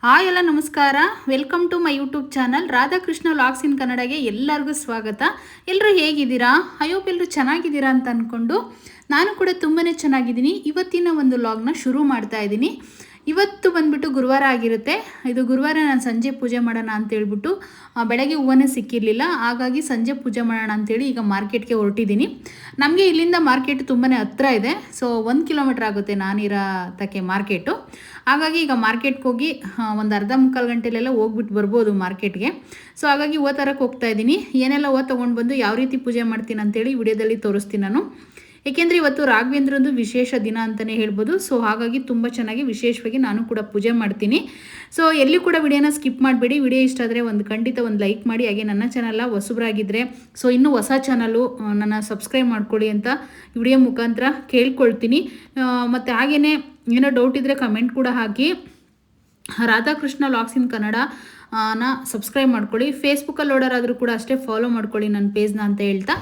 Hi ಎಲ್ಲ ನಮಸ್ಕಾರ. Welcome to my YouTube channel Radhakrishna vlogs in ಕನ್ನಡಗೆ ಎಲ್ಲರಿಗೂ ಸ್ವಾಗತ. ಎಲ್ಲರೂ ಹೇಗಿದ್ದೀರಾ? ಐ ಹೋಪ್ ಎಲ್ಲರೂ ಚೆನ್ನಾಗಿದ್ದೀರಾ ಅಂತ ಅಂದ್ಕೊಂಡು ನಾನು ಕೂಡ ತುಂಬಾ ಚೆನ್ನಾಗಿದ್ದೀನಿ. ಇವತ್ತಿನ ಒಂದು ವ್ಲಾಗ್ನ ಶುರು ಮಾಡ್ತಾ ಇದ್ದೀನಿ. ಇವತ್ತು ಬಂದುಬಿಟ್ಟು ಗುರುವಾರ ಆಗಿರುತ್ತೆ. ಇದು ಗುರುವಾರ ನಾನು ಸಂಜೆ ಪೂಜೆ ಮಾಡೋಣ ಅಂತೇಳ್ಬಿಟ್ಟು ಬೆಳಗ್ಗೆ ಹೂವನ್ನೇ ಸಿಕ್ಕಿರಲಿಲ್ಲ, ಹಾಗಾಗಿ ಸಂಜೆ ಪೂಜೆ ಮಾಡೋಣ ಅಂತೇಳಿ ಈಗ ಮಾರ್ಕೆಟ್ಗೆ ಹೊರಟಿದ್ದೀನಿ. ನಮಗೆ ಇಲ್ಲಿಂದ ಮಾರ್ಕೆಟ್ ತುಂಬಾ ಹತ್ತಿರ ಇದೆ. ಸೊ 1 ಕಿಲೋಮೀಟ್ರ್ ಆಗುತ್ತೆ ನಾನಿರೋ ತಕ್ಕೆ ಮಾರ್ಕೆಟು. ಹಾಗಾಗಿ ಈಗ ಮಾರ್ಕೆಟ್ಗೆ ಹೋಗಿ ಒಂದು ಅರ್ಧ ಮುಕ್ಕಾಲು ಗಂಟೆಲೆಲ್ಲ ಹೋಗ್ಬಿಟ್ಟು ಬರ್ಬೋದು ಮಾರ್ಕೆಟ್ಗೆ. ಸೊ ಹಾಗಾಗಿ ಹೂವು ತರಕ್ಕೆ ಹೋಗ್ತಾ ಇದ್ದೀನಿ. ಏನೆಲ್ಲ ಹೂವು ತೊಗೊಂಡು ಬಂದು ಯಾವ ರೀತಿ ಪೂಜೆ ಮಾಡ್ತೀನಿ ಅಂತೇಳಿ ವಿಡಿಯೋದಲ್ಲಿ ತೋರಿಸ್ತೀನಿ ನಾನು. ಏಕೆಂದರೆ ಇವತ್ತು ರಾಘವೇಂದ್ರದ್ದು ವಿಶೇಷ ದಿನ ಅಂತಲೇ ಹೇಳ್ಬೋದು. ಸೊ ಹಾಗಾಗಿ ತುಂಬ ಚೆನ್ನಾಗಿ ವಿಶೇಷವಾಗಿ ನಾನು ಕೂಡ ಪೂಜೆ ಮಾಡ್ತೀನಿ. ಸೊ ಎಲ್ಲಿ ಕೂಡ ವಿಡಿಯೋನ ಸ್ಕಿಪ್ ಮಾಡಬೇಡಿ. ವಿಡಿಯೋ ಇಷ್ಟ ಆದರೆ ಖಂಡಿತ ಒಂದು ಲೈಕ್ ಮಾಡಿ. ಹಾಗೆ ನನ್ನ ಚಾನಲ್ ಹೊಸಬರಾಗಿದ್ದರೆ ಸೊ ಇನ್ನೂ ಹೊಸ ಚಾನಲ್ಲು ನನ್ನ ಸಬ್ಸ್ಕ್ರೈಬ್ ಮಾಡ್ಕೊಳ್ಳಿ ಅಂತ ವಿಡಿಯೋ ಮುಖಾಂತರ ಕೇಳ್ಕೊಳ್ತೀನಿ. ಮತ್ತು ಹಾಗೆಯೇ ಏನೋ ಡೌಟ್ ಇದ್ದರೆ ಕಮೆಂಟ್ ಕೂಡ ಹಾಕಿ. Radhakrishna vlogs in Kannada subscribe ಮಾಡ್ಕೊಳ್ಳಿ. ಫೇಸ್ಬುಕ್ಕಲ್ಲಿ ನೋಡೋರಾದರೂ ಕೂಡ ಅಷ್ಟೇ ಫಾಲೋ ಮಾಡ್ಕೊಳ್ಳಿ ನನ್ನ ಪೇಜ್ನ ಅಂತ ಹೇಳ್ತಾ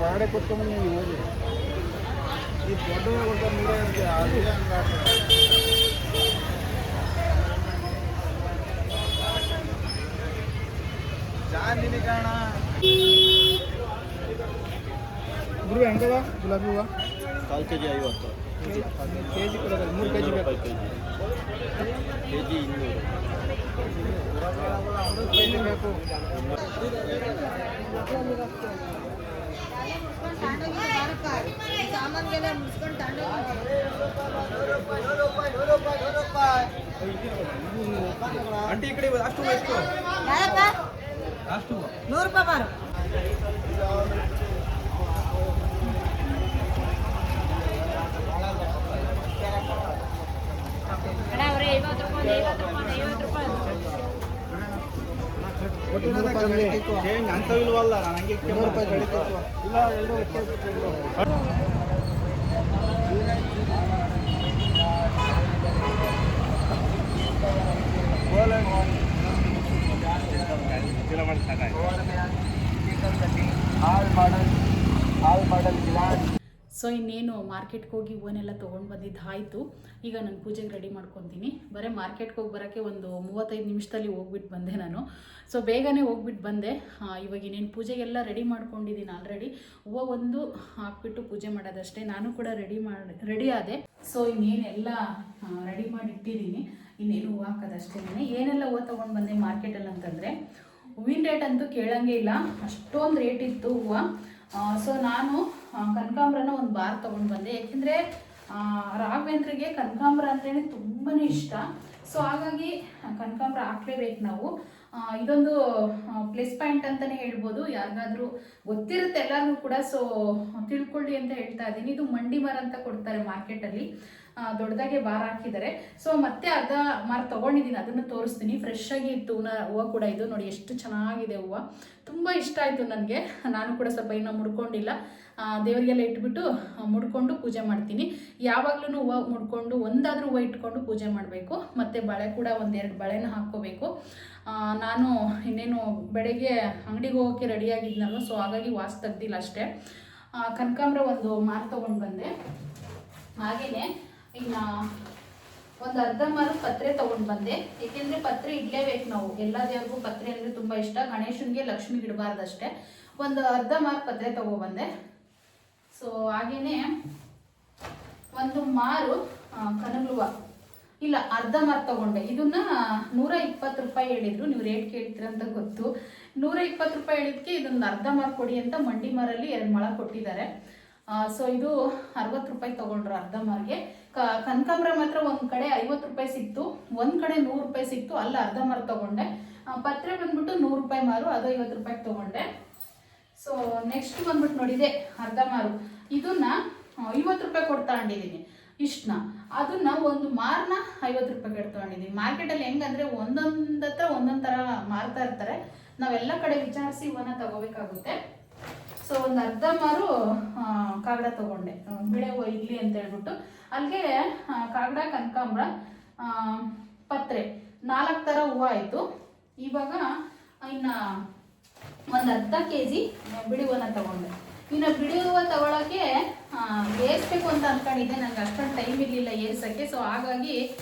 ಹೊರಗಡೆ ಕೂತ್ಕೊಂಡು ನೀವು ಹೋಗಿ ಈ ದೊಡ್ಡ ಕೊಟ್ಟ ಮೂರೇ ಇರುತ್ತೆ ಅದೇ ಜಾನಿನ ಕಾರಣ ಗುರು ಹೆಂಗದ ಗುಲಾಬಿ ಹೂವು 4 kg 50 ಕೆಜಿ ಕೊಡೋದು 3 kg ಬೇಕು ಕೆಜಿ 200 ಕೆಜಿ ಬೇಕು. ಆಂಟಿ ಈ ಕಡೆ ಅಷ್ಟು ಎಷ್ಟು ಅಷ್ಟು 100 ರೂಪಾಯಿ ಬಾರು. ಇಲ್ವಲ್ಲ ನನಗೆ 200 ರೂಪಾಯಿ ಕಡಿತೈತು ಇಲ್ಲ 2 ಸೊ ಇನ್ನೇನು ಮಾರ್ಕೆಟ್ಗೆ ಹೋಗಿ ಹೂವನ್ನೆಲ್ಲ ತೊಗೊಂಡು ಬಂದಿದ್ದಾಯಿತು. ಈಗ ನಾನು ಪೂಜೆಗೆ ರೆಡಿ ಮಾಡ್ಕೊತೀನಿ. ಬರೀ ಮಾರ್ಕೆಟ್ಗೆ ಹೋಗಿ ಬರೋಕ್ಕೆ ಒಂದು 35 ನಿಮಿಷದಲ್ಲಿ ಹೋಗ್ಬಿಟ್ಟು ಬಂದೆ ನಾನು. ಸೊ ಬೇಗನೆ ಹೋಗ್ಬಿಟ್ಟು ಬಂದೆ. ಇವಾಗ ಇನ್ನೇನು ಪೂಜೆಗೆಲ್ಲ ರೆಡಿ ಮಾಡ್ಕೊಂಡಿದ್ದೀನಿ ಆಲ್ರೆಡಿ. ಹೂವು ಒಂದು ಹಾಕ್ಬಿಟ್ಟು ಪೂಜೆ ಮಾಡೋದಷ್ಟೇ. ನಾನು ಕೂಡ ರೆಡಿ ಆದೆ. ಸೊ ಇನ್ನೇನೆಲ್ಲ ರೆಡಿ ಮಾಡಿ ಇಟ್ಟಿದ್ದೀನಿ. ಇನ್ನೇನು ಹೂವು ಹಾಕೋದಷ್ಟೇ. ಏನೆಲ್ಲ ಹೂವು ತೊಗೊಂಡು ಬಂದೆ ಮಾರ್ಕೆಟಲ್ಲಿ ಅಂತಂದರೆ ಹೂವಿನ ರೇಟ್ ಅಂತೂ ಕೇಳಂಗೆ ಇಲ್ಲ, ಅಷ್ಟೊಂದು ರೇಟ್ ಇತ್ತು ಹೂವು. ಸೊ ನಾನು ಕನಕಾಂಬ್ರನ ಒಂದು ಬಾರ್ ತೊಗೊಂಡು ಬಂದೆ. ಏಕೆಂದರೆ ರಾಘವೇಂದ್ರಿಗೆ ಕನಕಾಂಬ್ರ ಅಂದ್ರೇ ತುಂಬಾ ಇಷ್ಟ. ಸೊ ಹಾಗಾಗಿ ಕನಕಾಂಬ್ರ ಹಾಕ್ಲೇಬೇಕು ನಾವು. ಇದೊಂದು ಪ್ಲಸ್ ಪಾಯಿಂಟ್ ಅಂತಲೇ ಹೇಳ್ಬೋದು. ಯಾರಿಗಾದರೂ ಗೊತ್ತಿರುತ್ತೆ ಎಲ್ಲರಿಗೂ ಕೂಡ. ಸೊ ತಿಳ್ಕೊಳ್ಳಿ ಅಂತ ಹೇಳ್ತಾ ಇದ್ದೀನಿ. ಇದು ಮಂಡಿ ಮರ ಅಂತ ಕೊಡ್ತಾರೆ ಮಾರ್ಕೆಟಲ್ಲಿ, ದೊಡ್ಡದಾಗೆ ಬಾರ್ ಹಾಕಿದ್ದಾರೆ. ಸೊ ಮತ್ತೆ ಅರ್ಧ ಮಾರು ತೊಗೊಂಡಿದ್ದೀನಿ, ಅದನ್ನು ತೋರಿಸ್ತೀನಿ. ಫ್ರೆಶ್ ಆಗಿ ಇತ್ತು ಹೂವು ಕೂಡ. ಇದು ನೋಡಿ ಎಷ್ಟು ಚೆನ್ನಾಗಿದೆ ಹೂವು, ತುಂಬ ಇಷ್ಟ ಆಯಿತು ನನಗೆ. ನಾನು ಕೂಡ ಸ್ವಲ್ಪ ಇನ್ನೂ ಮುಡ್ಕೊಂಡಿಲ್ಲ, ದೇವರಿಗೆಲ್ಲ ಇಟ್ಬಿಟ್ಟು ಮುಡ್ಕೊಂಡು ಪೂಜೆ ಮಾಡ್ತೀನಿ. ಯಾವಾಗಲೂ ಹೂವು ಮುಡ್ಕೊಂಡು ಒಂದಾದರೂ ಹೂವು ಇಟ್ಕೊಂಡು ಪೂಜೆ ಮಾಡಬೇಕು. ಮತ್ತು ಬಳೆ ಕೂಡ 1-2 ಬಳೆನ ಹಾಕ್ಕೋಬೇಕು. ನಾನು ಇನ್ನೇನು ಬೆಳಗ್ಗೆ ಅಂಗಡಿಗೆ ಹೋಗೋಕ್ಕೆ ರೆಡಿಯಾಗಿದ್ನಲ್ವ, ಸೊ ಹಾಗಾಗಿ ವಾಸ್ ತೆಗ್ದಿಲ್ಲ ಅಷ್ಟೇ. ಕನಕಾಂಬ್ರ ಒಂದು ಮಾರು ತೊಗೊಂಡು ಬಂದೆ. ಹಾಗೆಯೇ ಇನ್ನು ಒಂದು ಅರ್ಧ ಮಾರು ಪತ್ರೆ ತೊಗೊಂಡು ಬಂದೆ. ಏಕೆಂದರೆ ಪತ್ರೆ ಇಡಲೇಬೇಕು ನಾವು. ಎಲ್ಲ ದೇವ್ರಿಗೂ ಪತ್ರೆ ಅಂದರೆ ತುಂಬ ಇಷ್ಟ. ಗಣೇಶನಿಗೆ ಲಕ್ಷ್ಮಿಗೆ ಇಡಬಾರ್ದಷ್ಟೇ. ಒಂದು ಅರ್ಧ ಮಾರು ಪತ್ರೆ ತೊಗೊಬಂದೆ. ಸೊ ಹಾಗೆಯೇ ಒಂದು ಮಾರು ಕನಗಲುವ ಇಲ್ಲ, ಅರ್ಧ ಮಾರು ತಗೊಂಡೆ. ಇದನ್ನ 120 ರೂಪಾಯಿ ಹೇಳಿದ್ರು. ನೀವು ರೇಟ್ ಕೇಳ್ತೀರಂತ ಗೊತ್ತು. 120 ರೂಪಾಯಿ ಹೇಳಿದ್ಕೆ ಇದೊಂದು ಅರ್ಧ ಮಾರು ಕೊಡಿ ಅಂತ ಮಂಡಿ ಮಾರಲ್ಲಿ 2 ಮೊಳ ಕೊಟ್ಟಿದ್ದಾರೆ. ಸೊ ಇದು 60 ರೂಪಾಯಿ ತಗೊಂಡ್ರು ಅರ್ಧ ಮಾರ್ಗೆ. ಕನಕಾಂಬ್ರ ಮಾತ್ರ ಒಂದು ಕಡೆ 50 ರೂಪಾಯಿ ಸಿಕ್ತು, ಒಂದು ಕಡೆ 100 ರೂಪಾಯಿ ಸಿಕ್ತು. ಅಲ್ಲಿ ಅರ್ಧ ಮಾರು ತಗೊಂಡೆ. ಪತ್ರೆ ಬಂದ್ಬಿಟ್ಟು 100 ರೂಪಾಯಿ ಮಾರು, ಅದು 50 ರೂಪಾಯಿಗೆ ತಗೊಂಡೆ. ಸೊ ನೆಕ್ಸ್ಟ್ ಬಂದ್ಬಿಟ್ಟು ನೋಡಿದೆ ಅರ್ಧ ಮಾರು, ಇದನ್ನ 50 ರೂಪಾಯಿ ಕೊಟ್ಟು ತಗೊಂಡಿದ್ದೀನಿ. ಇಷ್ಟನ್ನ ಅದನ್ನ ಒಂದು ಮಾರನ್ನ 50 ರೂಪಾಯಿಗೆ ತಗೊಂಡಿದ್ದೀನಿ. ಮಾರ್ಕೆಟಲ್ಲಿ ಹೆಂಗಂದ್ರೆ ಒಂದೊಂದು ಹತ್ರ ಒಂದೊಂದು ಥರ ಮಾರ್ತಾ ಇರ್ತಾರೆ. ನಾವೆಲ್ಲ ಕಡೆ ವಿಚಾರಿಸಿ ಹೂವನ್ನ ತಗೋಬೇಕಾಗುತ್ತೆ. ಸೊ ಒಂದು ಅರ್ಧ ಮಾರು ಕಾಗಡ ತಗೊಂಡೆ, ಬಿಳೆ ಹೂವು ಇರಲಿ ಅಂತ ಹೇಳ್ಬಿಟ್ಟು. ಅಲ್ಲಿಗೆ ಕಾಗಡ, ಕನಕಾಂಬ್ರ, ಪತ್ರೆ 4 ಥರ ಹೂವು ಆಯಿತು. ಇವಾಗ ಇನ್ನು ಒಂದು ಅರ್ಧ kg ಬಿಡಿ ಹೂವನ್ನ ತಗೊಂಡೆ. ಇನ್ನು ಬಿಡಿ ಹೂವು ತಗೊಳ್ಳೋಕ್ಕೆ ಏರಿಸ್ಬೇಕು ಅಂತ ಅಂದ್ಕೊಂಡಿದ್ದೆ. ನನಗೆ ಅಷ್ಟೊಂದು ಟೈಮ್ ಇರಲಿಲ್ಲ ಏರ್ಸೋಕ್ಕೆ. ಸೊ ಹಾಗಾಗಿ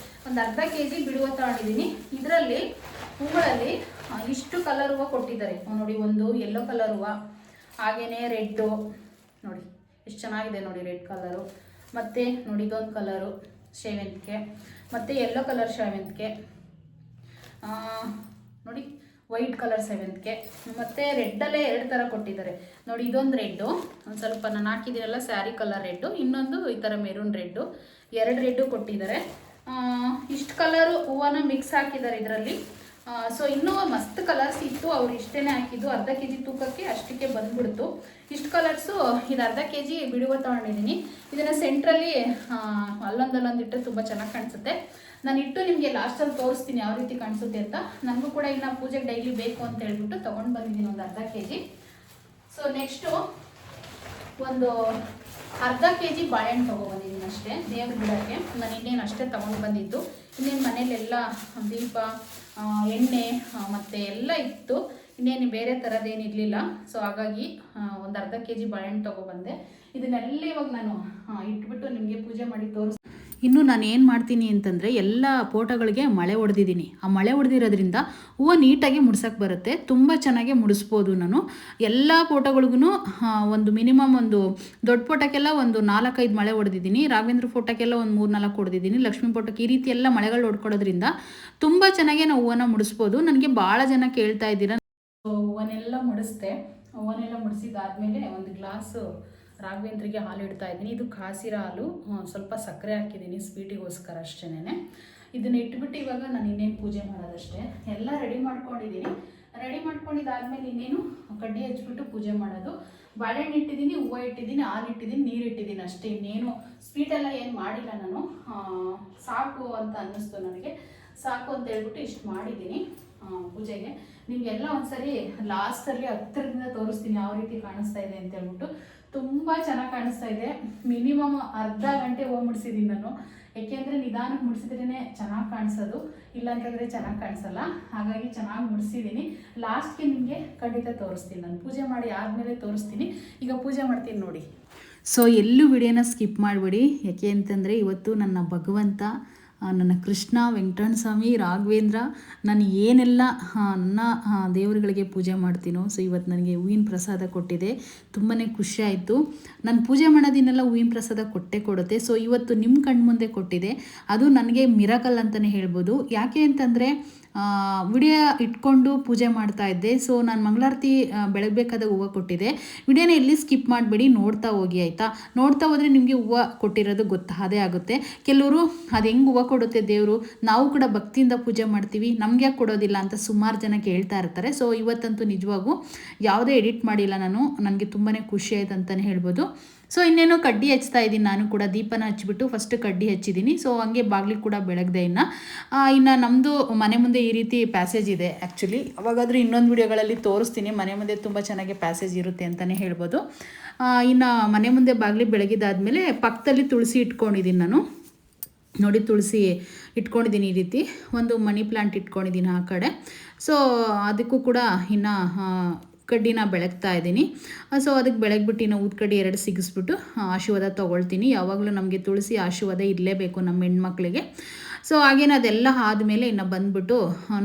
ಒಂದು ಅರ್ಧ kg ಬಿಡಿ ಹೂವು ತಗೊಂಡಿದ್ದೀನಿ. ಇದರಲ್ಲಿ ಹೂಗಳಲ್ಲಿ ಇಷ್ಟು ಕಲರ್ ಹೂವು ಕೊಟ್ಟಿದ್ದಾರೆ ನೋಡಿ. ಒಂದು ಯೆಲ್ಲೋ ಕಲರ್ ಹೂವು, ಹಾಗೆಯೇ ರೆಡ್ಡು ನೋಡಿ ಎಷ್ಟು ಚೆನ್ನಾಗಿದೆ ನೋಡಿ, ರೆಡ್ ಕಲರು. ಮತ್ತು ನೋಡಿ ಇದೊಂದು ಕಲರು ಸೇವಂತಿಗೆ, ಮತ್ತು ಯೆಲ್ಲೋ ಕಲರ್ ಸೇವಂತಿಗೆ, ನೋಡಿ ವೈಟ್ ಕಲರ್ ಸೇವಂತಿಗೆ, ಮತ್ತು ರೆಡ್ಡಲ್ಲೇ 2 ಥರ ಕೊಟ್ಟಿದ್ದಾರೆ ನೋಡಿ. ಇದೊಂದು ರೆಡ್ಡು, ಒಂದು ಸ್ವಲ್ಪ ನಾನು ಹಾಕಿದ್ದೀರಲ್ಲ ಸ್ಯಾರಿ ಕಲರ್ ರೆಡ್ಡು, ಇನ್ನೊಂದು ಈ ಥರ ಮೆರೂನ್ ರೆಡ್ಡು, 2 ರೆಡ್ಡು ಕೊಟ್ಟಿದ್ದಾರೆ. ಇಷ್ಟು ಕಲರು ಹೂವನ್ನ ಮಿಕ್ಸ್ ಹಾಕಿದ್ದಾರೆ ಇದರಲ್ಲಿ. ಸೊ ಇನ್ನೂ ಮಸ್ತ್ ಕಲರ್ಸ್ ಇತ್ತು, ಅವ್ರು ಇಷ್ಟೇ ಹಾಕಿದ್ದು. ಅರ್ಧ kg ತೂಕಕ್ಕೆ ಅಷ್ಟಕ್ಕೆ ಬಂದ್ಬಿಡ್ತು. ಇಷ್ಟು ಕಲರ್ಸು ಇದು ಅರ್ಧ kg ಬಿಡಿ ಹೂವು ತೊಗೊಂಡಿದ್ದೀನಿ. ಇದನ್ನು ಸೆಂಟ್ರಲ್ಲಿ ಅಲ್ಲೊಂದಲ್ಲೊಂದು ಇಟ್ಟರೆ ತುಂಬ ಚೆನ್ನಾಗಿ ಕಾಣಿಸುತ್ತೆ. ನಾನು ಇಟ್ಟು ನಿಮಗೆ ಲಾಸ್ಟಲ್ಲಿ ತೋರಿಸ್ತೀನಿ ಯಾವ ರೀತಿ ಕಾಣಿಸುತ್ತೆ ಅಂತ. ನನಗೂ ಕೂಡ ಇನ್ನು ಪೂಜೆಗೆ ಡೈಲಿ ಬೇಕು ಅಂತ ಹೇಳ್ಬಿಟ್ಟು ತೊಗೊಂಡು ಬಂದಿದ್ದೀನಿ ಒಂದು ಅರ್ಧ kg. ಸೊ ನೆಕ್ಸ್ಟು ಒಂದು ಅರ್ಧ kg ಬಾಳೆಹಣ್ಣು ತೊಗೊಬಂದಿದ್ದೀನಿ ಅಷ್ಟೇ, ದೇವ್ರ ಗಿಡಕ್ಕೆ. ನಾನು ಇನ್ನೇನು ಅಷ್ಟೇ ತೊಗೊಂಡು ಬಂದಿದ್ದು. ಇನ್ನೇನು ಮನೇಲೆಲ್ಲ ದೀಪ, ಎಣ್ಣೆ ಮತ್ತು ಎಲ್ಲ ಇತ್ತು. ಇನ್ನೇನು ಬೇರೆ ಥರದ್ದೇನಿರಲಿಲ್ಲ. ಸೊ ಹಾಗಾಗಿ ಒಂದು ಅರ್ಧ kg ಬಾಳೆಹಣ್ಣು ತೊಗೊಬಂದೆ. ಇದನ್ನೆಲ್ಲ ಇವಾಗ ನಾನು ಇಟ್ಬಿಟ್ಟು ನಿಮಗೆ ಪೂಜೆ ಮಾಡಿ ಇನ್ನು ನಾನು ಏನು ಮಾಡ್ತೀನಿ ಅಂತಂದರೆ ಎಲ್ಲ ಫೋಟೋಗಳಿಗೆ ಮಳೆ ಹೊಡೆದಿದ್ದೀನಿ. ಆ ಮಳೆ ಹೊಡೆದಿರೋದ್ರಿಂದ ಹೂವು ನೀಟಾಗಿ ಮುಡ್ಸೋಕ್ಕೆ ಬರುತ್ತೆ, ತುಂಬ ಚೆನ್ನಾಗಿ ಮುಡಿಸ್ಬೋದು. ನಾನು ಎಲ್ಲ ಫೋಟೋಗಳಿಗೂ ಒಂದು ಮಿನಿಮಮ್ ಒಂದು ದೊಡ್ಡ ಫೋಟೋಕ್ಕೆಲ್ಲ ಒಂದು 4-5 ಮಳೆ ಹೊಡೆದಿದ್ದೀನಿ. ರಾಘವೇಂದ್ರ ಫೋಟೋಕ್ಕೆಲ್ಲ ಒಂದು 3-4 ಹೊಡೆದಿದ್ದೀನಿ. ಲಕ್ಷ್ಮೀ ಫೋಟೋಕ್ಕೆ ಈ ರೀತಿ ಎಲ್ಲ ಮಳೆಗಳು ಹೊಡ್ಕೊಡೋದ್ರಿಂದ ತುಂಬ ಚೆನ್ನಾಗಿ ನಾವು ಹೂವನ್ನ ಮುಡಿಸ್ಬೋದು. ನನಗೆ ಭಾಳ ಜನ ಕೇಳ್ತಾ ಇದ್ದೀರಾ. ಹೂವನ್ನೆಲ್ಲ ಮುಡಿಸ್ದೆ. ಹೂವನ್ನೆಲ್ಲ ಮುಡಿಸಿದಾದ್ಮೇಲೆ ಒಂದು ಗ್ಲಾಸು ರಾಘವೇಂದ್ರಿಗೆ ಹಾಲು ಇಡ್ತಾ ಇದ್ದೀನಿ. ಇದು ಕಾಸಿರೋ ಹಾಲು, ಸ್ವಲ್ಪ ಸಕ್ಕರೆ ಹಾಕಿದ್ದೀನಿ ಸ್ವೀಟಿಗೋಸ್ಕರ ಅಷ್ಟೇನೆ. ಇದನ್ನ ಇಟ್ಬಿಟ್ಟು ಇವಾಗ ನಾನು ಇನ್ನೇನು ಪೂಜೆ ಮಾಡೋದಷ್ಟೇ. ಎಲ್ಲ ರೆಡಿ ಮಾಡ್ಕೊಂಡಿದ್ದೀನಿ. ರೆಡಿ ಮಾಡ್ಕೊಂಡಿದ್ದಾದ್ಮೇಲೆ ಇನ್ನೇನು ಕಡ್ಡಿ ಹಚ್ಬಿಟ್ಟು ಪೂಜೆ ಮಾಡೋದು. ಬಾಳೆಹಣ್ಣು ಇಟ್ಟಿದ್ದೀನಿ, ಹೂವು ಇಟ್ಟಿದ್ದೀನಿ, ಹಾಲು ಇಟ್ಟಿದ್ದೀನಿ, ನೀರು ಇಟ್ಟಿದ್ದೀನಿ ಅಷ್ಟೇ. ಇನ್ನೇನು ಸ್ವೀಟೆಲ್ಲ ಏನು ಮಾಡಿಲ್ಲ ನಾನು. ಸಾಕು ಅಂತ ಅನ್ನಿಸ್ತು ನನಗೆ. ಸಾಕು ಅಂತ ಹೇಳ್ಬಿಟ್ಟು ಇಷ್ಟು ಮಾಡಿದ್ದೀನಿ ಪೂಜೆಗೆ. ನಿಮಗೆಲ್ಲ ಒಂದ್ಸರಿ ಲಾಸ್ಟಲ್ಲಿ ಹತ್ತಿರದಿಂದ ತೋರಿಸ್ತೀನಿ ಯಾವ ರೀತಿ ಕಾಣಿಸ್ತಾ ಇದೆ ಅಂತ ಹೇಳ್ಬಿಟ್ಟು. ತುಂಬ ಚೆನ್ನಾಗಿ ಕಾಣಿಸ್ತಾ ಇದೆ. ಮಿನಿಮಮ್ ಅರ್ಧ ಗಂಟೆ ಹೂವು ಮುಡಿಸಿದ್ದೀನಿ ನಾನು. ಯಾಕೆಂದರೆ ನಿಧಾನಕ್ಕೆ ಮುಡಿಸಿದ್ರೇ ಚೆನ್ನಾಗಿ ಕಾಣಿಸೋದು, ಇಲ್ಲಾಂತಂದರೆ ಚೆನ್ನಾಗಿ ಕಾಣಿಸಲ್ಲ. ಹಾಗಾಗಿ ಚೆನ್ನಾಗಿ ಮುಡಿಸಿದ್ದೀನಿ. ಲಾಸ್ಟ್ಗೆ ನಿಮಗೆ ಖಂಡಿತ ತೋರಿಸ್ತೀನಿ. ನಾನು ಪೂಜೆ ಮಾಡಿ ಆದಮೇಲೆ ತೋರಿಸ್ತೀನಿ. ಈಗ ಪೂಜೆ ಮಾಡ್ತೀನಿ ನೋಡಿ. ಸೊ ಎಲ್ಲೂ ವಿಡಿಯೋನ ಸ್ಕಿಪ್ ಮಾಡಬೇಡಿ. ಯಾಕೆ ಅಂತಂದರೆ ಇವತ್ತು ನನ್ನ ಭಗವಂತ, ನನ್ನ ಕೃಷ್ಣ, ವೆಂಕಟರಮಣ ಸ್ವಾಮಿ, ರಾಘವೇಂದ್ರ, ನಾನು ಏನೆಲ್ಲ ನನ್ನ ದೇವರುಗಳಿಗೆ ಪೂಜೆ ಮಾಡ್ತೀನೋ, ಸೊ ಇವತ್ತು ನನಗೆ ಹೂವಿನ ಪ್ರಸಾದ ಕೊಟ್ಟಿದೆ. ತುಂಬಾ ಖುಷಿ ಆಯಿತು. ನಾನು ಪೂಜೆ ಮಾಡೋದಿನೆಲ್ಲ ಹೂವಿನ ಪ್ರಸಾದ ಕೊಡುತ್ತೆ. ಸೊ ಇವತ್ತು ನಿಮ್ಮ ಕಣ್ಮುಂದೆ ಕೊಟ್ಟಿದೆ. ಅದು ನನಗೆ ಮಿರಾಕಲ್ ಅಂತಲೇ ಹೇಳ್ಬೋದು. ಯಾಕೆ ಅಂತಂದರೆ ವಿಡಿಯೋ ಇಟ್ಕೊಂಡು ಪೂಜೆ ಮಾಡ್ತಾ ಇದ್ದೆ. ಸೊ ನಾನು ಮಂಗಳಾರತಿ ಬೆಳಗ್ಬೇಕಾದ ಹೂವು ಕೊಟ್ಟಿದ್ದೆ. ವಿಡಿಯೋನ ಎಲ್ಲಿ ಸ್ಕಿಪ್ ಮಾಡಬೇಡಿ, ನೋಡ್ತಾ ಹೋಗಿ ಆಯಿತಾ. ನೋಡ್ತಾ ಹೋದರೆ ನಿಮಗೆ ಹೂವು ಕೊಟ್ಟಿರೋದು ಗೊತ್ತಾದೇ ಆಗುತ್ತೆ. ಕೆಲವರು ಅದು ಹೆಂಗೆ ಹೂವು ಕೊಡುತ್ತೆ ದೇವರು, ನಾವು ಕೂಡ ಭಕ್ತಿಯಿಂದ ಪೂಜೆ ಮಾಡ್ತೀವಿ, ನಮಗೆ ಯಾಕೆ ಕೊಡೋದಿಲ್ಲ ಅಂತ ಸುಮಾರು ಜನ ಕೇಳ್ತಾ ಇರ್ತಾರೆ. ಸೊ ಇವತ್ತಂತೂ ನಿಜವಾಗೂ ಯಾವುದೇ ಎಡಿಟ್ ಮಾಡಿಲ್ಲ ನಾನು. ನನಗೆ ತುಂಬಾ ಖುಷಿ ಆಯ್ತು ಅಂತಲೇ ಹೇಳ್ಬೋದು. ಸೊ ಇನ್ನೇನು ಕಡ್ಡಿ ಹಚ್ತಾ ಇದ್ದೀನಿ. ನಾನು ಕೂಡ ದೀಪನ ಹಚ್ಬಿಟ್ಟು ಫಸ್ಟ್ ಕಡ್ಡಿ ಹಚ್ಚಿದ್ದೀನಿ. ಸೊ ಹಂಗೆ ಬಾಗಿಲಿಗೆ ಕೂಡ ಬೆಳಗ್ದೆ. ಇನ್ನು ನಮ್ಮದು ಮನೆ ಮುಂದೆ ಈ ರೀತಿ ಪ್ಯಾಸೇಜ್ ಇದೆ. ಆ್ಯಕ್ಚುಲಿ ಅವಾಗಾದರೂ ಇನ್ನೊಂದು ವಿಡಿಯೋಗಳಲ್ಲಿ ತೋರಿಸ್ತೀನಿ. ಮನೆ ಮುಂದೆ ತುಂಬ ಚೆನ್ನಾಗಿ ಪ್ಯಾಸೇಜ್ ಇರುತ್ತೆ ಅಂತಲೇ ಹೇಳ್ಬೋದು. ಇನ್ನು ಮನೆ ಮುಂದೆ ಬಾಗಿಲಿ ಬೆಳಗಿದಾದ್ಮೇಲೆ ಪಕ್ಕದಲ್ಲಿ ತುಳಸಿ ಇಟ್ಕೊಂಡಿದ್ದೀನಿ ನಾನು. ನೋಡಿ ತುಳಸಿ ಇಟ್ಕೊಂಡಿದ್ದೀನಿ. ಈ ರೀತಿ ಒಂದು ಮನಿ ಪ್ಲಾಂಟ್ ಇಟ್ಕೊಂಡಿದ್ದೀನಿ ಆ ಕಡೆ. ಸೊ ಅದಕ್ಕೂ ಕೂಡ ಇನ್ನು ಕಡ್ಡಿನ ಬೆಳಗ್ತಾ ಇದ್ದೀನಿ. ಸೊ ಅದಕ್ಕೆ ಬೆಳಗ್ಬಿಟ್ಟು ಇನ್ನು ಊದ್ಕಡ್ಡಿ 2 ಸಿಗಿಸ್ಬಿಟ್ಟು ಆಶೀರ್ವಾದ ತೊಗೊಳ್ತೀನಿ. ಯಾವಾಗಲೂ ನಮಗೆ ತುಳಸಿ ಆಶೀರ್ವಾದ ಇರಲೇಬೇಕು ನಮ್ಮ ಹೆಣ್ಮಕ್ಳಿಗೆ. ಸೊ ಹಾಗೇನು ಅದೆಲ್ಲ ಆದಮೇಲೆ ಇನ್ನು ಬಂದುಬಿಟ್ಟು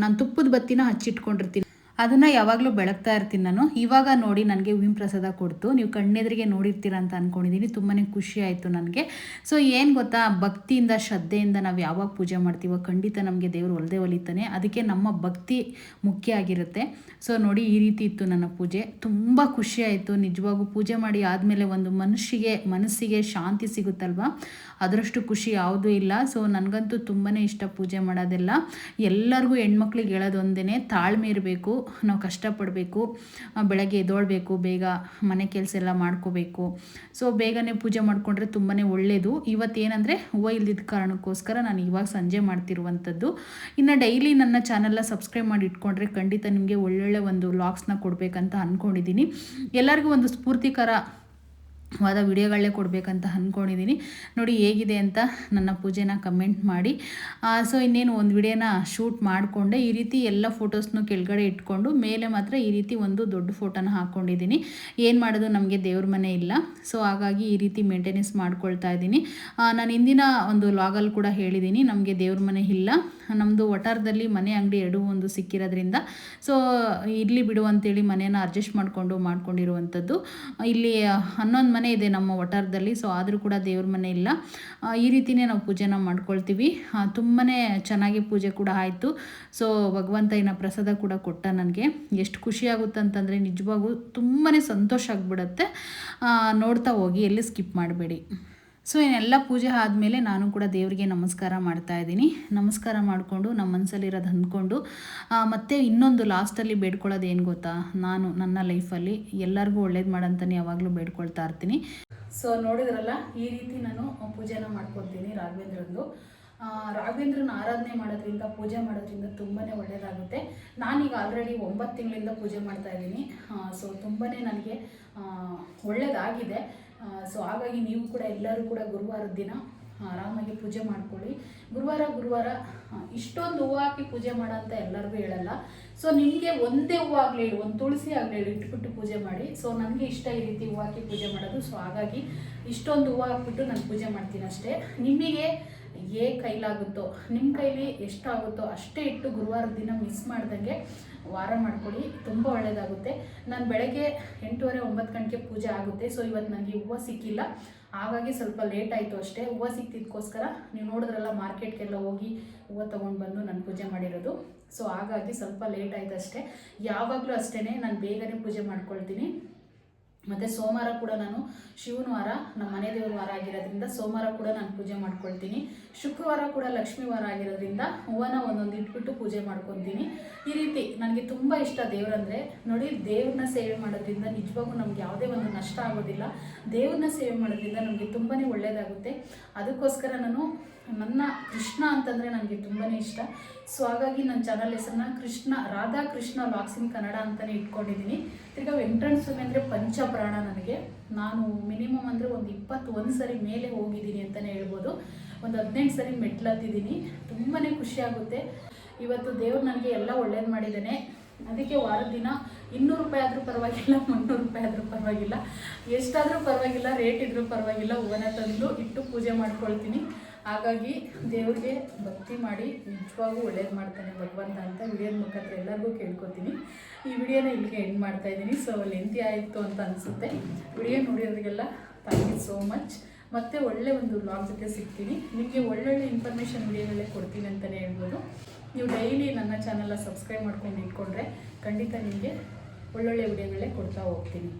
ನಾನು ತುಪ್ಪದ ಬತ್ತಿನ ಹಚ್ಚಿಟ್ಕೊಂಡಿರ್ತೀನಿ. ಅದನ್ನು ಯಾವಾಗಲೂ ಬೆಳಗ್ತಾ ಇರ್ತೀನಿ ನಾನು. ಇವಾಗ ನೋಡಿ ನನಗೆ ಹೂವಿನ ಪ್ರಸಾದ ಕೊಡ್ತು. ನೀವು ಕಣ್ಣೆದುರಿಗೆ ನೋಡಿರ್ತೀರ ಅಂತ ಅಂದ್ಕೊಂಡಿದ್ದೀನಿ. ತುಂಬಾ ಖುಷಿ ಆಯಿತು ನನಗೆ. ಸೊ ಏನು ಗೊತ್ತಾ, ಭಕ್ತಿಯಿಂದ ಶ್ರದ್ಧೆಯಿಂದ ನಾವು ಯಾವಾಗ ಪೂಜೆ ಮಾಡ್ತೀವೋ ಖಂಡಿತ ನಮಗೆ ದೇವರು ಒಲ್ದೇ ಒಲಿತಾನೆ. ಅದಕ್ಕೆ ನಮ್ಮ ಭಕ್ತಿ ಮುಖ್ಯ ಆಗಿರುತ್ತೆ. ಸೊ ನೋಡಿ ಈ ರೀತಿ ಇತ್ತು ನನ್ನ ಪೂಜೆ. ತುಂಬ ಖುಷಿ ಆಯಿತು ನಿಜವಾಗೂ. ಪೂಜೆ ಮಾಡಿ ಆದಮೇಲೆ ಒಂದು ಮನಸ್ಸಿಗೆ ಶಾಂತಿ ಸಿಗುತ್ತಲ್ವ, ಅದರಷ್ಟು ಖುಷಿ ಯಾವುದೂ ಇಲ್ಲ. ಸೊ ನನಗಂತೂ ತುಂಬಾ ಇಷ್ಟ ಪೂಜೆ ಮಾಡೋದೆಲ್ಲ. ಎಲ್ಲರಿಗೂ ಹೆಣ್ಮಕ್ಳಿಗೆ ಹೇಳೋದೊಂದೇ, ತಾಳ್ಮೆ ಇರಬೇಕು, ನಾವು ಕಷ್ಟಪಡಬೇಕು, ಬೆಳಗ್ಗೆ ಎದ್ದೋಳ್ಬೇಕು, ಬೇಗ ಮನೆ ಕೆಲಸ ಎಲ್ಲ ಮಾಡ್ಕೋಬೇಕು. ಸೊ ಬೇಗನೆ ಪೂಜೆ ಮಾಡಿಕೊಂಡ್ರೆ ತುಂಬಾ ಒಳ್ಳೆಯದು. ಇವತ್ತೇನೆಂದರೆ ಹೂವು ಇಲ್ದಿದ್ದ ಕಾರಣಕ್ಕೋಸ್ಕರ ನಾನು ಇವಾಗ ಸಂಜೆ ಮಾಡ್ತಿರುವಂಥದ್ದು. ಇನ್ನು ಡೈಲಿ ನನ್ನ ಚಾನಲ್ನ ಸಬ್ಸ್ಕ್ರೈಬ್ ಮಾಡಿ ಇಟ್ಕೊಂಡ್ರೆ ಖಂಡಿತ ನಿಮಗೆ ಒಳ್ಳೊಳ್ಳೆ ಒಂದು ವ್ಲಾಗ್ಸ್ನ ಕೊಡಬೇಕಂತ ಅಂದ್ಕೊಂಡಿದ್ದೀನಿ. ಎಲ್ಲರಿಗೂ ಒಂದು ಸ್ಫೂರ್ತಿಕರವಾದ ವಿಡಿಯೋಗಳನ್ನೇ ಕೊಡಬೇಕಂತ ಅಂದ್ಕೊಂಡಿದ್ದೀನಿ. ನೋಡಿ ಹೇಗಿದೆ ಅಂತ ನನ್ನ ಪೂಜೆನ ಕಮೆಂಟ್ ಮಾಡಿ. ಸೊ ಇನ್ನೇನು ಒಂದು ವಿಡಿಯೋನ ಶೂಟ್ ಮಾಡಿಕೊಂಡೆ. ಈ ರೀತಿ ಎಲ್ಲ ಫೋಟೋಸ್ನು ಕೆಳಗಡೆ ಇಟ್ಕೊಂಡು ಮೇಲೆ ಮಾತ್ರ ಈ ರೀತಿ ಒಂದು ದೊಡ್ಡ ಫೋಟೋನ ಹಾಕ್ಕೊಂಡಿದ್ದೀನಿ. ಏನು ಮಾಡೋದು, ನಮಗೆ ದೇವ್ರ ಮನೆ ಇಲ್ಲ. ಸೊ ಹಾಗಾಗಿ ಈ ರೀತಿ ಮೇಂಟೆನೆನ್ಸ್ ಮಾಡ್ಕೊಳ್ತಾ ಇದ್ದೀನಿ. ನಾನು ಹಿಂದಿನ ಒಂದು ಲಾಗಲ್ಲಿ ಕೂಡ ಹೇಳಿದ್ದೀನಿ, ನಮಗೆ ದೇವ್ರ ಮನೆ ಇಲ್ಲ. ನಮ್ಮದು ವಟಾರದಲ್ಲಿ ಮನೆ ಅಂಗಡಿ ಎರಡೂ ಒಂದು ಸಿಕ್ಕಿರೋದ್ರಿಂದ ಸೊ ಇರಲಿ ಬಿಡು ಅಂತೇಳಿ ಮನೇನ ಅಡ್ಜಸ್ಟ್ ಮಾಡ್ಕೊಂಡಿರುವಂಥದ್ದು. ಇಲ್ಲಿ 11 ಮನೆ ಇದೆ ನಮ್ಮ ವಟಾರದಲ್ಲಿ. ಸೊ ಆದರೂ ಕೂಡ ದೇವ್ರ ಮನೆ ಇಲ್ಲ. ಈ ರೀತಿಯೇ ನಾವು ಪೂಜೆನ ಮಾಡ್ಕೊಳ್ತೀವಿ. ತುಂಬಾ ಚೆನ್ನಾಗಿ ಪೂಜೆ ಕೂಡ ಆಯಿತು. ಸೊ ಭಗವಂತ ಇನ್ನು ಪ್ರಸಾದ ಕೂಡ ಕೊಟ್ಟ ನನಗೆ. ಎಷ್ಟು ಖುಷಿಯಾಗುತ್ತೆ ಅಂತಂದರೆ ನಿಜವಾಗೂ ತುಂಬಾ ಸಂತೋಷ ಆಗಿಬಿಡುತ್ತೆ. ನೋಡ್ತಾ ಹೋಗಿ, ಎಲ್ಲಿ ಸ್ಕಿಪ್ ಮಾಡಬೇಡಿ. ಸೊ ಇನ್ನೆಲ್ಲ ಪೂಜೆ ಆದಮೇಲೆ ನಾನು ಕೂಡ ದೇವರಿಗೆ ನಮಸ್ಕಾರ ಮಾಡ್ತಾಯಿದ್ದೀನಿ. ನಮಸ್ಕಾರ ಮಾಡಿಕೊಂಡು ನಮ್ಮ ಮನಸ್ಸಲ್ಲಿರೋದು ಅಂದ್ಕೊಂಡು ಮತ್ತು ಇನ್ನೊಂದು ಲಾಸ್ಟಲ್ಲಿ ಬೇಡ್ಕೊಳ್ಳೋದು ಏನು ಗೊತ್ತಾ, ನಾನು ನನ್ನ ಲೈಫಲ್ಲಿ ಎಲ್ಲರಿಗೂ ಒಳ್ಳೇದು ಮಾಡಂತಲೇ ಯಾವಾಗಲೂ ಬೇಡ್ಕೊಳ್ತಾ ಇರ್ತೀನಿ. ಸೊ ನೋಡಿದ್ರಲ್ಲ, ಈ ರೀತಿ ನಾನು ಪೂಜೆನ ಮಾಡ್ಕೊಳ್ತೀನಿ. ರಾಘವೇಂದ್ರನ ಆರಾಧನೆ ಮಾಡೋದ್ರಿಂದ, ಪೂಜೆ ಮಾಡೋದ್ರಿಂದ ತುಂಬಾ ಒಳ್ಳೆಯದಾಗುತ್ತೆ. ನಾನೀಗ ಆಲ್ರೆಡಿ 9 ತಿಂಗಳಿಂದ ಪೂಜೆ ಮಾಡ್ತಾಯಿದ್ದೀನಿ. ಸೊ ತುಂಬಾ ನನಗೆ ಒಳ್ಳೆಯದಾಗಿದೆ. ಸೊ ಹಾಗಾಗಿ ನೀವು ಕೂಡ ಎಲ್ಲರೂ ಕೂಡ ಗುರುವಾರದ ದಿನ ಆರಾಮಾಗಿ ಪೂಜೆ ಮಾಡ್ಕೊಳ್ಳಿ. ಗುರುವಾರ ಇಷ್ಟೊಂದು ಹೂವು ಹಾಕಿ ಪೂಜೆ ಮಾಡೋ ಅಂತ ಎಲ್ಲರಿಗೂ ಹೇಳಲ್ಲ. ಸೊ ನಿಮಗೆ ಒಂದೇ ಹೂವು ಆಗಲಿ ಹೇಳಿ, ಒಂದು ತುಳಸಿ ಆಗಲಿ ಹೇಳಿ, ಇಟ್ಬಿಟ್ಟು ಪೂಜೆ ಮಾಡಿ. ಸೊ ನನಗೆ ಇಷ್ಟ ಈ ರೀತಿ ಹೂವು ಹಾಕಿ ಪೂಜೆ ಮಾಡೋದು. ಸೊ ಹಾಗಾಗಿ ಇಷ್ಟೊಂದು ಹೂವು ಹಾಕ್ಬಿಟ್ಟು ನಾನು ಪೂಜೆ ಮಾಡ್ತೀನಿ ಅಷ್ಟೇ. ನಿಮಗೆ ಕೈಲಾಗುತ್ತೋ, ನಿಮ್ಮ ಕೈಲಿ ಎಷ್ಟಾಗುತ್ತೋ ಅಷ್ಟೇ ಇಟ್ಟು ಗುರುವಾರದ ದಿನ ಮಿಸ್ ಮಾಡ್ದಂಗೆ ವಾರ ಮಾಡ್ಕೊಳ್ಳಿ. ತುಂಬ ಒಳ್ಳೆಯದಾಗುತ್ತೆ. ನಾನು ಬೆಳಗ್ಗೆ 8:30 9 ಗಂಟೆಗೆ ಪೂಜೆ ಆಗುತ್ತೆ. ಸೊ ಇವತ್ತು ನನಗೆ ಹೂವು ಸಿಕ್ಕಿಲ್ಲ, ಹಾಗಾಗಿ ಸ್ವಲ್ಪ ಲೇಟ್ ಆಯಿತು ಅಷ್ಟೇ. ಹೂವು ಸಿಕ್ತಿದ್ದಕ್ಕೋಸ್ಕರ ನೀವು ನೋಡಿದ್ರಲ್ಲ, ಮಾರ್ಕೆಟ್ಗೆಲ್ಲ ಹೋಗಿ ಹೂವು ತೊಗೊಂಡು ಬಂದು ನಾನು ಪೂಜೆ ಮಾಡಿರೋದು. ಸೊ ಹಾಗಾಗಿ ಸ್ವಲ್ಪ ಲೇಟ್ ಆಯಿತು ಅಷ್ಟೇ. ಯಾವಾಗಲೂ ಅಷ್ಟೇ, ನಾನು ಬೇಗನೆ ಪೂಜೆ ಮಾಡ್ಕೊಳ್ತೀನಿ. ಮತ್ತು ಸೋಮವಾರ ಕೂಡ ನಾನು ಶಿವನ ವಾರ, ನಮ್ಮ ಮನೆ ದೇವ್ರ ವಾರ ಆಗಿರೋದ್ರಿಂದ ಸೋಮವಾರ ಕೂಡ ನಾನು ಪೂಜೆ ಮಾಡ್ಕೊಳ್ತೀನಿ. ಶುಕ್ರವಾರ ಕೂಡ ಲಕ್ಷ್ಮೀ ವಾರ ಆಗಿರೋದ್ರಿಂದ ಹೂವನ ಒಂದೊಂದು ಇಟ್ಬಿಟ್ಟು ಪೂಜೆ ಮಾಡ್ಕೊತೀನಿ. ಈ ರೀತಿ ನನಗೆ ತುಂಬ ಇಷ್ಟ ದೇವರಂದರೆ. ನೋಡಿ, ದೇವ್ರನ್ನ ಸೇವೆ ಮಾಡೋದ್ರಿಂದ ನಿಜವಾಗೂ ನಮ್ಗೆ ಯಾವುದೇ ಒಂದು ನಷ್ಟ ಆಗೋದಿಲ್ಲ. ದೇವ್ರನ್ನ ಸೇವೆ ಮಾಡೋದ್ರಿಂದ ನಮಗೆ ತುಂಬಾ ಒಳ್ಳೆಯದಾಗುತ್ತೆ. ಅದಕ್ಕೋಸ್ಕರ ನಾನು ನನ್ನ ಕೃಷ್ಣ ಅಂತಂದರೆ ನನಗೆ ತುಂಬಾ ಇಷ್ಟ. ಸೊ ಹಾಗಾಗಿ ನನ್ನ ಚಾನಲ್ ಹೆಸರನ್ನ ರಾಧಾಕೃಷ್ಣ ವ್ಲಾಗ್ಸ್ ಇನ್ ಕನ್ನಡ ಅಂತಲೇ ಇಟ್ಕೊಂಡಿದ್ದೀನಿ. ತಿರ್ಗಾ ವೆಂಕಟರಮಣ ಸ್ವಾಮಿ ಅಂದರೆ ಪಂಚಪ್ರಾಣ ನನಗೆ. ನಾನು ಮಿನಿಮಮ್ ಅಂದರೆ ಒಂದು 21 ಸರಿ ಮೇಲೆ ಹೋಗಿದ್ದೀನಿ ಅಂತಲೇ ಹೇಳ್ಬೋದು. ಒಂದು 18 ಸರಿ ಮೆಟ್ಲು ಹತ್ತಿದ್ದೀನಿ. ತುಂಬಾ ಖುಷಿಯಾಗುತ್ತೆ. ಇವತ್ತು ದೇವ್ರು ನನಗೆ ಎಲ್ಲ ಒಳ್ಳೇದು ಮಾಡಿದ್ದಾನೆ. ಅದಕ್ಕೆ ವಾರದ ದಿನ 200 ರೂಪಾಯಿ ಆದರೂ ಪರವಾಗಿಲ್ಲ, 300 ರೂಪಾಯಿ ಆದರೂ ಪರವಾಗಿಲ್ಲ, ಎಷ್ಟಾದರೂ ಪರವಾಗಿಲ್ಲ, ರೇಟ್ ಇದ್ರೂ ಪರವಾಗಿಲ್ಲ, ಹೂವನ್ನ ತಂದು ಇಟ್ಟು ಪೂಜೆ ಮಾಡ್ಕೊಳ್ತೀನಿ. ಹಾಗಾಗಿ ದೇವ್ರಿಗೆ ಭಕ್ತಿ ಮಾಡಿ ನಿಜವಾಗೂ ಒಳ್ಳೇದು ಮಾಡ್ತಾನೆ ಭಗವಂತ ಅಂತ ವಿಡಿಯೋದ ಮುಖಾಂತರ ಎಲ್ಲರಿಗೂ ಕೇಳ್ಕೊತೀನಿ. ಈ ವಿಡಿಯೋನ ಇಲ್ಲಿಗೆ ಎಂಡ್ ಮಾಡ್ತಾಯಿದ್ದೀನಿ. ಸೊ ಲೆಂತಿ ಆಯಿತು ಅಂತ ಅನಿಸುತ್ತೆ. ವಿಡಿಯೋ ನೋಡಿರೋರಿಗೆಲ್ಲ ಥ್ಯಾಂಕ್ ಯು ಸೋ ಮಚ್. ಮತ್ತೆ ಒಳ್ಳೆ ಒಂದು ವ್ಲಾಗ್ ಜೊತೆ ಸಿಗ್ತೀನಿ. ನಿಮಗೆ ಒಳ್ಳೊಳ್ಳೆ ಇನ್ಫಾರ್ಮೇಷನ್ ವಿಡಿಯೋಗಳೇ ಕೊಡ್ತೀನಿ ಅಂತಲೇ ಹೇಳ್ಬೋದು. ನೀವು ಡೈಲಿ ನನ್ನ ಚಾನಲ್ನ ಸಬ್ಸ್ಕ್ರೈಬ್ ಮಾಡ್ಕೊಂಡು ಇಟ್ಕೊಂಡ್ರೆ ಖಂಡಿತ ನಿಮಗೆ ಒಳ್ಳೊಳ್ಳೆ ವಿಡಿಯೋಗಳೇ ಕೊಡ್ತಾ ಹೋಗ್ತೀನಿ.